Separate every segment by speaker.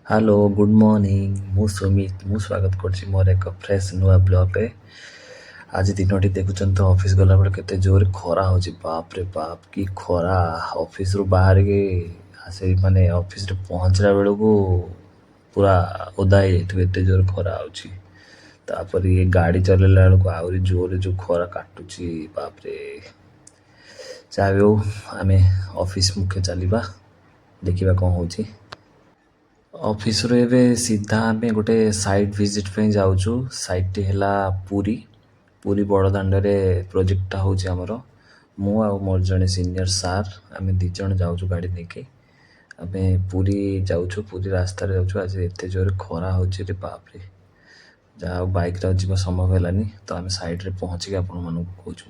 Speaker 1: Hello good morning. ମୁଁ ସୁମିତ। ମୁଁ ସ୍ୱାଗତ କରୁଛି ମୋର ଏକ ଫ୍ରେଶ୍ ନୂଆ ବ୍ଲଗ୍ରେ। ଆଜି ଦିନଟି ଦେଖୁଛନ୍ତି ତ ଅଫିସ୍ ଗଲାବେଳେ କେତେ ଜୋରରେ ଖରା ହେଉଛି। ବାପରେ ବାପ କି ଖରା! ଅଫିସ୍ରୁ ବାହାରିକି ଆସି ମାନେ ଅଫିସ୍ରେ ପହଞ୍ଚିଲା ବେଳକୁ ପୁରା ଓଦା ହେଇଯାଇଥିବ, ଏତେ ଜୋରେ ଖରା ହେଉଛି। ତାପରେ ଇଏ ଗାଡ଼ି ଚଲେଇଲା ବେଳକୁ ଆହୁରି ଜୋରରେ ଯେଉଁ ଖରା କାଟୁଛି, ବାପରେ। ଯାହା ବି ହଉ, ଆମେ ଅଫିସ୍ ମୁଖ୍ୟ ଚାଲିବା, ଦେଖିବା କ'ଣ ହେଉଛି। ଅଫିସ୍ରୁ ଏବେ ସିଧା ଆମେ ଗୋଟେ ସାଇଟ୍ ଭିଜିଟ୍ ପାଇଁ ଯାଉଛୁ। ସାଇଟ୍ଟି ହେଲା ପୁରୀ। ପୁରୀ ବଡ଼ଦାଣ୍ଡରେ ପ୍ରୋଜେକ୍ଟଟା ହେଉଛି ଆମର। ମୁଁ ଆଉ ମୋର ଜଣେ ସିନିୟର ସାର୍, ଆମେ ଦୁଇ ଜଣ ଯାଉଛୁ ଗାଡ଼ି ନେଇକି। ଆମେ ପୁରୀ ଯାଉଛୁ, ପୁରୀ ରାସ୍ତାରେ ଯାଉଛୁ। ଆଜି ଏତେ ଜୋରରେ ଖରା ହେଉଛି ରେ ବାପରେ। ଯାହା ହଉ ବାଇକ୍ରେ ଆଉ ଯିବା ସମ୍ଭବ ହେଲାନି, ତ ଆମେ ସାଇଟ୍ରେ ପହଞ୍ଚିକି ଆପଣମାନଙ୍କୁ କହୁଛୁ।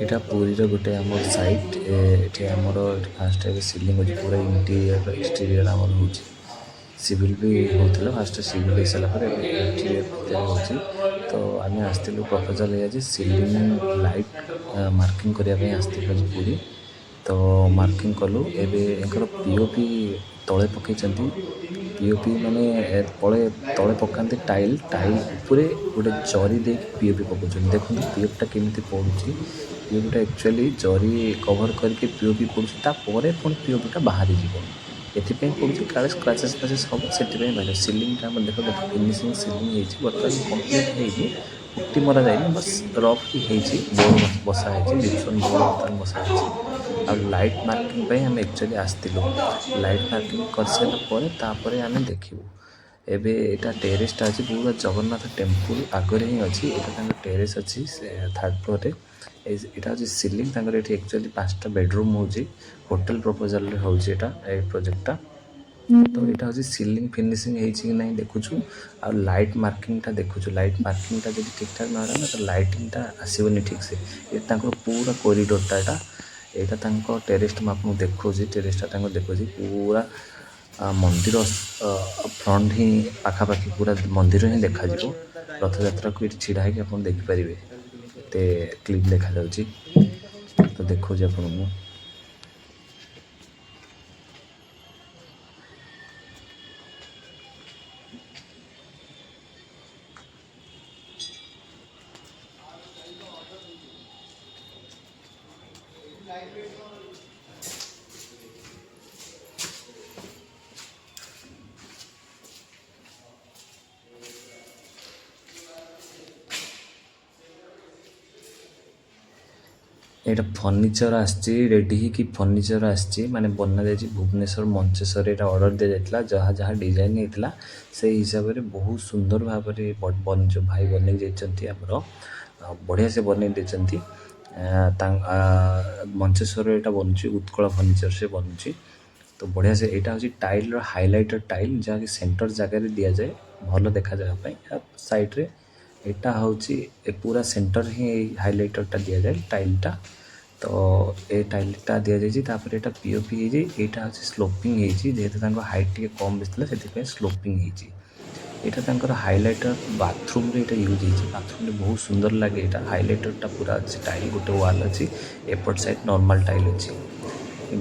Speaker 1: ଏଇଟା ପୁରୀର ଗୋଟେ ଆମର ସାଇଟ୍। ଏଠି ଆମର ଫାଷ୍ଟ ଏବେ ସିଲିଂ ହେଉଛି, ପୁରା ଇଣ୍ଟିରିୟର ଏକ୍ସଟିରିୟର ଆମର ହେଉଛି। ସିଭିଲ୍ ବି ହେଉଥିଲା, ଫାଷ୍ଟ ସିଭିଲ୍ ହେଇସାରିଲା ପରେ ଏବେ ଇଣ୍ଟିରିୟର ଭିତରେ ହେଉଛି। ତ ଆମେ ଆସିଥିଲୁ ପ୍ରପୋଜାଲ୍ ଏଇଆ ଯେ ସିଲିଂ ଲାଇଟ୍ ମାର୍କିଂ କରିବା ପାଇଁ ଆସିଥିଲୁ ଆଜି ପୁରୀ। ତ ମାର୍କିଂ କଲୁ। ଏବେ ୟାଙ୍କର ପିଓପି ତଳେ ପକାଇଛନ୍ତି। ପିଓପି ମାନେ ତଳେ ପକାନ୍ତି ଟାଇଲ୍ ଉପରେ ଗୋଟେ ଜରି ଦେଇକି ପିଓପି ପକାଉଛନ୍ତି। ଦେଖନ୍ତୁ ପିଓପିଟା କେମିତି ପଡ଼ୁଛି। ପିଓପିଟା ଆକ୍ଚୁଆଲି ଜରି କଭର୍ କରିକି ପିଓପି ପଡ଼ୁଛି, ତାପରେ ପୁଣି ପିଓପିଟା ବାହାରିଯିବ। ଏଥିପାଇଁ ପଡ଼ୁଛି କାଳେ ସ୍କ୍ରାଚେସ୍ ଫ୍ରାଚେସ୍ ହେବ, ସେଥିପାଇଁ ବାହାରିବ। ସିଲିଂଟା ଆମର ଦେଖନ୍ତୁ ଫିନିସିଂ ସିଲିଂ ହେଇଛି, ବର୍ତ୍ତମାନ କମ୍ପ୍ଲିଟ୍ ହେଇନି, ପୁଟି ମରା ଯାଇନି, ବାସ୍ ରଫ୍ଲି ହେଇଛି। ବୋର୍ଡ଼ ବସା ହେଇଛି, ଜିପ୍ସନ୍ ବୋର୍ଡ଼ ବର୍ତ୍ତମାନ ବସା ହେଇଛି। ଆଉ ଲାଇଟ୍ ମାର୍କିଂ ପାଇଁ ଆମେ ଆକ୍ଚୁଆଲି ଆସିଥିଲୁ। ଲାଇଟ୍ ମାର୍କିଂ କରିସାରିଲା ପରେ ତାପରେ ଆମେ ଦେଖିବୁ। ଏବେ ଏଇଟା ଟେରେସ୍ଟା ଅଛି, ପୁରା ଜଗନ୍ନାଥ ଟେମ୍ପୁଲ୍ ଆଗରେ ହିଁ ଅଛି। ଏଇଟା ତାଙ୍କର ଟେରେସ୍ ଅଛି ଥାର୍ଡ଼ ଫ୍ଲୋର୍ରେ। ଏଇଟା ହେଉଛି ସିଲିଂ ତାଙ୍କର। ଏଠି ଆକ୍ଚୁଆଲି 5ଟା ବେଡ଼ରୁମ୍ ହେଉଛି। ହୋଟେଲ୍ ପ୍ରପୋଜାଲ୍ରେ ହେଉଛି ଏଇଟା, ଏ ପ୍ରୋଜେକ୍ଟଟା। ତ ଏଇଟା ହେଉଛି ସିଲିଂ ଫିନିସିଂ ହେଇଛି କି ନାହିଁ ଦେଖୁଛୁ। ଆଉ ଲାଇଟ୍ ମାର୍କିଂଟା ଦେଖୁଛୁ। ଲାଇଟ୍ ମାର୍କିଂଟା ଯଦି ଠିକ୍ଠାକ୍ ନ ହେଲା ନା, ତ ଲାଇଟିଂଟା ଆସିବନି ଠିକ୍ସେ। ଏଇଟା ତାଙ୍କର ପୁରା କରିଡ଼ରଟା ଏଇଟା। ଏଇଟା ତାଙ୍କ ଟେରେସ୍ଟା ମୁଁ ଆପଣଙ୍କୁ ଦେଖାଉଛି। ଟେରେସ୍ଟା ତାଙ୍କର ଦେଖାଉଛି ପୁରା ମନ୍ଦିର ଫ୍ରଣ୍ଟ ହିଁ ପାଖାପାଖି, ପୁରା ମନ୍ଦିର ହିଁ ଦେଖାଯିବ। ରଥଯାତ୍ରାକୁ ଏଠି ଛିଡ଼ା ହେଇକି ଆପଣ ଦେଖିପାରିବେ, ଏତେ କ୍ଲିନ୍ ଦେଖାଯାଉଛି। ତ ଦେଖାଉଛି ଆପଣଙ୍କୁ। ଏଇଟା ଫର୍ଣ୍ଣିଚର୍ ଆସିଛି, ରେଡ଼ି ହେଇକି ଫର୍ଣ୍ଣିଚର୍ ଆସିଛି, ମାନେ ବନାଯାଇଛି ଭୁବନେଶ୍ୱର ମଞ୍ଚେଶ୍ୱରରେ। ଏଇଟା ଅର୍ଡ଼ର ଦିଆଯାଇଥିଲା, ଯାହା ଯାହା ଡିଜାଇନ୍ ହେଇଥିଲା ସେଇ ହିସାବରେ ବହୁତ ସୁନ୍ଦର ଭାବରେ ଯେଉଁ ଭାଇ ବନେଇ ଯାଇଛନ୍ତି ଆମର, ବଢ଼ିଆ ସେ ବନେଇ ଦେଇଛନ୍ତି। ମଞ୍ଚେଶ୍ୱରରେ ଏଇଟା ବନୁଛି, ଉତ୍କଳ ଫର୍ଣ୍ଣିଚର୍ ସେ ବନୁଛି। ତ ବଢ଼ିଆ ସେ ଏଇଟା ହେଉଛି ଟାଇଲ୍ର ହାଇଲାଇଟର୍ ଟାଇଲ୍, ଯାହାକି ସେଣ୍ଟର ଜାଗାରେ ଦିଆଯାଏ ଭଲ ଦେଖାଯିବା ପାଇଁ। ସାଇଡ଼୍ରେ ଏଇଟା ହେଉଛି ପୁରା ସେଣ୍ଟର ହିଁ ଏଇ ହାଇଲାଇଟର୍ଟା ଦିଆଯାଏ ଟାଇଲ୍ଟା। ତ ଏ ଟାଇଲ୍ଟା ଦିଆଯାଇଛି। ତାପରେ ଏଇଟା ପିଓପି ହେଇଛି। ଏଇଟା ହେଉଛି ସ୍ଲୋପିଂ ହେଇଛି, ଯେହେତୁ ତାଙ୍କ ହାଇଟ୍ ଟିକେ କମ୍ ବେଶୀ ଥିଲା, ସେଥିପାଇଁ ସ୍ଲୋପିଂ ହେଇଛି। ଏଇଟା ତାଙ୍କର ହାଇଲାଇଟର୍ ବାଥରୁମ୍ରେ ଏଇଟା ୟୁଜ୍ ହେଇଛି। ବାଥରୁମ୍ରେ ବହୁତ ସୁନ୍ଦର ଲାଗେ। ଏଇଟା ହାଇଲାଇଟର୍ଟା ପୁରା ଅଛି ଟାଇଲ୍, ଗୋଟେ ୱାଲ୍ ଅଛି, ଏପଟ ସାଇଡ଼୍ ନର୍ମାଲ୍ ଟାଇଲ୍ ଅଛି।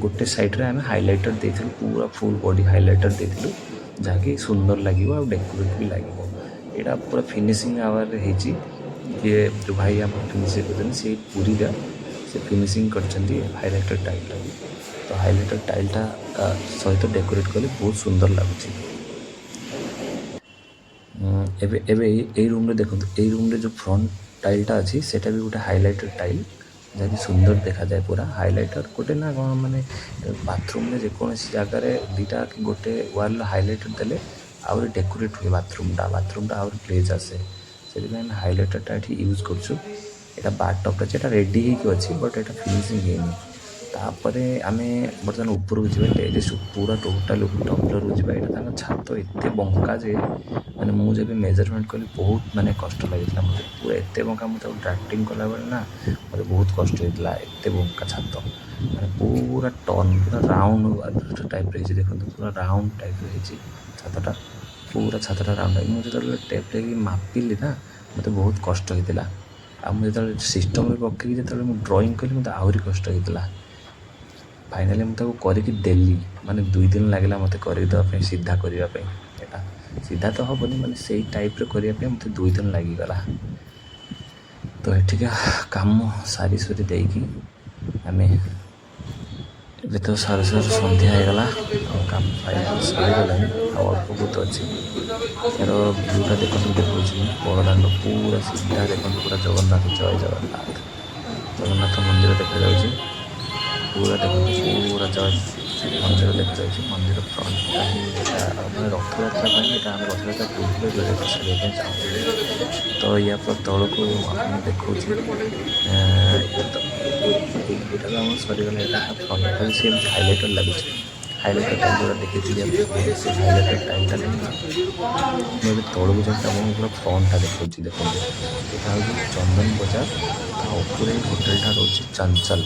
Speaker 1: ଗୋଟେ ସାଇଡ଼୍ରେ ଆମେ ହାଇଲାଇଟର୍ ଦେଇଥିଲୁ, ପୁରା ଫୁଲ୍ ବଡ଼ି ହାଇଲାଇଟର୍ ଦେଇଥିଲୁ, ଯାହାକି ସୁନ୍ଦର ଲାଗିବ ଆଉ ଡେକୋରେଟ୍ ବି ଲାଗିବ। ଏଇଟା ପୁରା ଫିନିସିଂ ଆୱାରରେ ହେଇଛି। ଯିଏ ଯେଉଁ ଭାଇ ଆମର ଫିନିସିଂ କରୁଛନ୍ତି ସେଇ ପୁରୀର, ସେ ଫିନିସିଂ କରିଛନ୍ତି ହାଇଲାଇଟର୍ ଟାଇଲ୍ଟାକୁ। ତ ହାଇଲାଇଟର୍ ଟାଇଲ୍ଟା ସହିତ ଡେକୋରେଟ୍ କଲେ ବହୁତ ସୁନ୍ଦର ଲାଗୁଛି। ଏବେ ଏବେ ଏଇ ରୁମ୍ରେ ଦେଖନ୍ତୁ, ଏଇ ରୁମ୍ରେ ଯେଉଁ ଫ୍ରଣ୍ଟ ଟାଇଲ୍ଟା ଅଛି ସେଇଟା ବି ଗୋଟେ ହାଇଲାଇଟର୍ ଟାଇଲ୍, ଯାହାକି ସୁନ୍ଦର ଦେଖାଯାଏ। ପୁରା ହାଇଲାଇଟର୍ ଗୋଟେ ନା କ'ଣ, ମାନେ ବାଥରୁମ୍ରେ ଯେକୌଣସି ଜାଗାରେ ଦୁଇଟା କି ଗୋଟେ ୱାଲ୍ର ହାଇଲାଇଟର୍ ଦେଲେ ଆହୁରି ଡେକୋରେଟ୍ ହୁଏ ବାଥରୁମ୍ଟା ଆହୁରି ଗ୍ଲେଜ୍ ଆସେ। ସେଥିପାଇଁ ଆମେ ହାଇଲାଇଟର୍ଟା ଏଠି ୟୁଜ୍ କରୁଛୁ। ଏଇଟା ବାଥଟବ୍ଟା ଅଛି, ଏଇଟା ରେଡ଼ି ହେଇକି ଅଛି, ବଟ୍ ଏଇଟା ଫିନିସିଂ ହେଇନି। ତାପରେ ଆମେ ବର୍ତ୍ତମାନ ଉପରକୁ ଯିବା, ଟେରେସ୍ ପୁରା ଟୋଟାଲ୍ ଟପ୍ ଫ୍ଲୋର୍କୁ ଯିବା। ଏଇଟା ତାଙ୍କ ଛାତ ଏତେ ବଙ୍କା ଯେ, ମାନେ ମୁଁ ଯେବେ ମେଜରମେଣ୍ଟ କଲି ବହୁତ ମାନେ କଷ୍ଟ ଲାଗିଥିଲା ମୋତେ। ପୁରା ଏତେ ବଙ୍କା, ମୁଁ ତାକୁ ଡ୍ରାଫ୍ଟିଂ କଲାବେଳେ ନା ମୋତେ ବହୁତ କଷ୍ଟ ହେଇଥିଲା। ଏତେ ବଙ୍କା ଛାତ, ମାନେ ପୁରା ଟର୍ନ, ପୁରା ରାଉଣ୍ଡ ଟାଇପ୍ର ହେଇଛି। ଦେଖନ୍ତୁ ପୁରା ରାଉଣ୍ଡ ଟାଇପ୍ର ହେଇଛି ଛାତଟା, पूरा छतटा राउंड मुझे टेप लेके मापिली ना मत बहुत कष्ट होता आ मुझे सिस्टम पकई जो ड्रॉइंग कली मत आहरी कष्ट होता फाइनाली मुझे करके देली माने 2 दिन लगे मत करदेवाई सीधा करने सीधा तो हेनी माने से टाइप करने मत 2 दिन लगिगला तो एठिका काम सारी सुरी देकी आम ଏବେ ତ ସାରୁ ସାରୁ ସନ୍ଧ୍ୟା ହେଇଗଲା ଆଉ କାମ ଫାଇନାଲ ସରିଗଲାଣି ଆଉ ଅଳ୍ପ ବହୁତ ଅଛି ଏହାର ଭିୟୁଟା ଦେଖନ୍ତୁ ଦେଖାଉଛି ବଡ଼ଦାଣ୍ଡ ପୁରା ସିଧା ଦେଖନ୍ତୁ ପୁରା ଜଗନ୍ନାଥ ଜୟ ଜଗନ୍ନାଥ ଜଗନ୍ନାଥ ମନ୍ଦିର ଦେଖାଯାଉଛି ପୁରା ଦେଖନ୍ତୁ ପୁରା ଜୟ ମନ୍ଦିର ଦେଖାଯାଉଛି ମନ୍ଦିର ଫ୍ରଣ୍ଟଟା ହିଁ ଏଇଟା ମାନେ ରଥଯାତ୍ରା ପାଇଁ ଏଇଟା ଆମେ ରଥଯାତ୍ରା ପୂର୍ବରୁ ଭିଡ଼ିଓଟା ଛାଡ଼ିବା ପାଇଁ ଚାହୁଁଥିଲି ତ ୟା ପରେ ତଳକୁ ଆପଣଙ୍କୁ ଦେଖାଉଛି এই ভিডিওটা আমার সরিগলা এটা ফ্রন্টটা ବି ସେମିତି ହାଇଲାଇଟର ଲାଗୁଛି ହାଇଲାଇଟର ଟାଇମ୍ ଯେଉଁଟା ଦେଖିଥିଲି ସେ ହାଇଲାଇଟର ଟାଇମ୍ଟା ନାହିଁ ମୁଁ ଏବେ ତଳକୁ ଯେମିତି ଆପଣଙ୍କୁ ପୁରା ଫ୍ରଣ୍ଟଟା ଦେଖାଉଛି ଦେଖନ୍ତୁ ଏଇଟା ହେଉଛି ଚନ୍ଦନ ବଜାର ତା ଉପରେ ହୋଟେଲଟା ରହୁଛି ଚଞ୍ଚଲ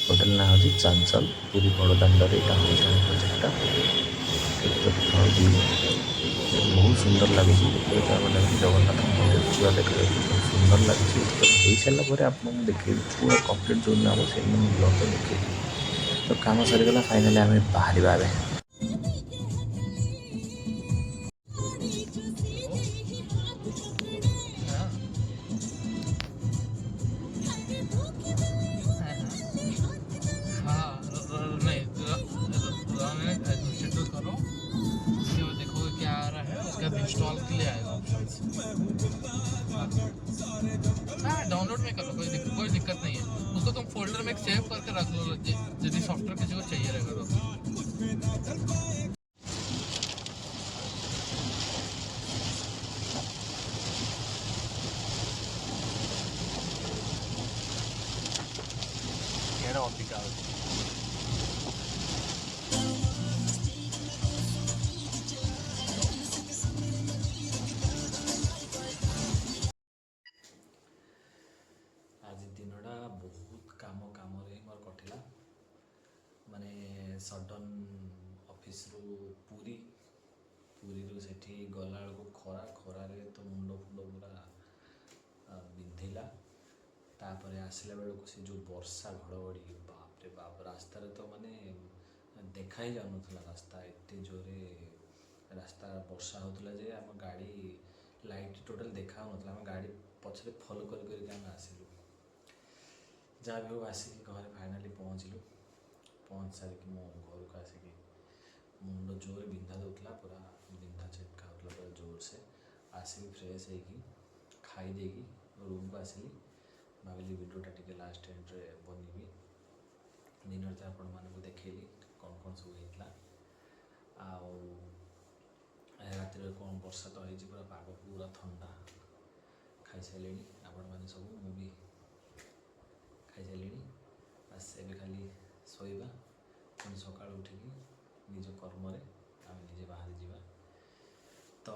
Speaker 1: ହୋଟେଲ ନାଁ ହେଉଛି ଚଞ୍ଚଲ ପୁରୀ ବଡ଼ଦାଣ୍ଡରେ ଏଇଟା ହେଉଛି ଆମ ପ୍ରୋଜେକ୍ଟଟା ହେଉଛି ବହୁତ ସୁନ୍ଦର ଲାଗୁଛି ଦେଖିବାକୁ ଆପଣ ଲାଗୁଛି ଜଗନ୍ନାଥ ମନ୍ଦିର ପୁରା ଦେଖାଯାଉଛି ବହୁତ ସୁନ୍ଦର ଲାଗୁଛି ହେଇସାରିଲା ପରେ ଆପଣଙ୍କୁ ଦେଖେଇବି ପୁରା କମ୍ପ୍ଲିଟ୍ ଯେଉଁଦିନ ହେବ ସେଇଦିନ ମୁଁ ବ୍ଲଗ୍ରେ ଦେଖେଇବି ତ କାମ ସରିଗଲା ଫାଇନାଲି ଆମେ ବାହାରିବା ଏବେ
Speaker 2: इंस्टॉल के लिए आएगा ऑप्शंस। हाँ डाउनलोड में कर लो कोई दिक्कत नहीं है उसको तुम फोल्डर में सेव करके रख लो यदि सॉफ्टवेयर किसी को चाहिए रहेगा तो
Speaker 1: ଆଜି ଦିନଟା ବହୁତ କାମରେ ମୋର କଟିଲା ମାନେ ସଡନ୍ ଅଫିସରୁ ପୁରୀରୁ ସେଠି ଗଲାବେଳକୁ ଖରାରେ ତ ମୁଣ୍ଡ ପୁରା ବିନ୍ଧିଲା ତାପରେ ଆସିଲା ବେଳକୁ ସେ ଯେଉଁ ବର୍ଷା ଘଡ଼ଘଡ଼ି ବାପରେ ବାପ ରାସ୍ତାରେ ତ ମାନେ ଦେଖା ହିଁ ଯାଉନଥିଲା ରାସ୍ତା ଏତେ ଜୋରେ ରାସ୍ତା ବର୍ଷା ହେଉଥିଲା ଯେ ଆମ ଗାଡ଼ି ଲାଇଟ୍ ଟୋଟାଲ୍ ଦେଖା ହେଉନଥିଲା ଆମ ଗାଡ଼ି ପଛରେ ଫଲୋ କରିକି ଆମେ ଆସିଲୁ ଯାହା ବି ହଉ ଆସିକି ଘରେ ଫାଇନାଲି ପହଞ୍ଚି ସାରିକି ମୁଁ ଘରକୁ ଆସିକି ମୁଣ୍ଡ ଜୋରେ ବିନ୍ଧା ଦେଉଥିଲା ପୁରା ବିନ୍ଧା ଛେଟକା ହେଉଥିଲା ପୁରା ଜୋରସେ ଆସିକି ଫ୍ରେଶ୍ ହେଇକି ଖାଇ ଦେଇକି ରୁମ୍କୁ ଆସିଲି ଭାବିଲି ଭିଡ଼ିଓଟା ଟିକେ ଲାଷ୍ଟ ଏଣ୍ଡରେ ବନେଇବି ଦିନରେ ତ ଆପଣମାନଙ୍କୁ ଦେଖେଇଲି କ'ଣ ସବୁ ହେଇଥିଲା ଆଉ ରାତିରେ କ'ଣ ବର୍ଷା ତ ହେଇଛି ପୁରା ପାଗ ପୁରା ଥଣ୍ଡା ଖାଇସାରିଲେଣି ଆପଣମାନେ ସବୁ ମୁଁ ବି ଖାଇସାରିଲିଣି ବାସ୍ ଏବେ ଖାଲି ଶୋଇବା ପୁଣି ସକାଳୁ ଉଠିକି ନିଜ କର୍ମରେ ଆମେ ନିଜେ ବାହାରି ଯିବା ତ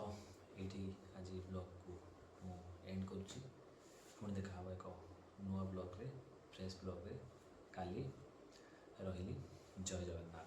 Speaker 1: ଏଇଠି ଆଜି ବ୍ଲଗ୍କୁ ମୁଁ ଏଣ୍ଡ କରୁଛି ପୁଣି ଦେଖା ହେବ ଏକ ନୂଆ ବ୍ଲଗ୍ରେ ଫ୍ରେଶ୍ ବ୍ଲଗ୍ରେ କାଲି ରହିଲି ଜୟ ଜଗନ୍ନାଥ।